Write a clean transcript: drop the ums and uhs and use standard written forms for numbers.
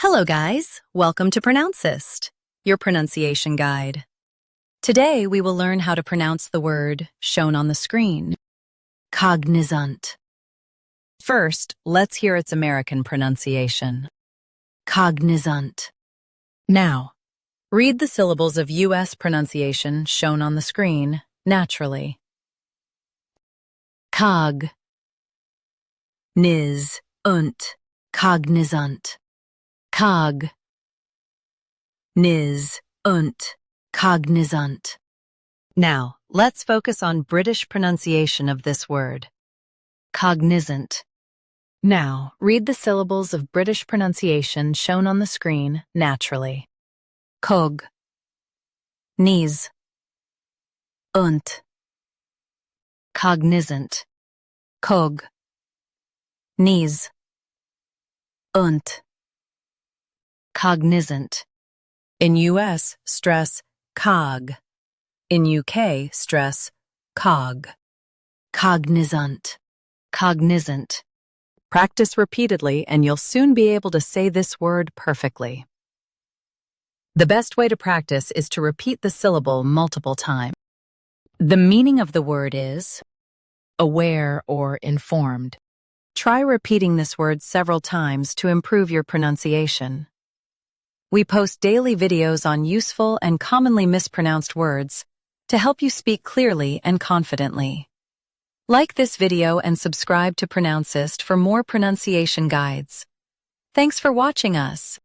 Hello guys, welcome to Pronouncist, your pronunciation guide. Today we will learn how to pronounce the word shown on the screen, cognizant. First, let's hear its American pronunciation, cognizant. Now, read the syllables of U.S. pronunciation shown on the screen naturally. Cog, niz, cognizant. Cog, niz, cognizant. Now, let's focus on British pronunciation of this word, cognizant. Now, read the syllables of British pronunciation shown on the screen naturally. Cog, niz, cognizant. Cog, niz, cognizant. In US, stress cog. In UK, stress cog. Cognizant. Cognizant. Practice repeatedly and you'll soon be able to say this word perfectly. The best way to practice is to repeat the syllable multiple times. The meaning of the word is aware or informed. Try repeating this word several times to improve your pronunciation. We post daily videos on useful and commonly mispronounced words to help you speak clearly and confidently. Like this video and subscribe to Pronouncist for more pronunciation guides. Thanks for watching us.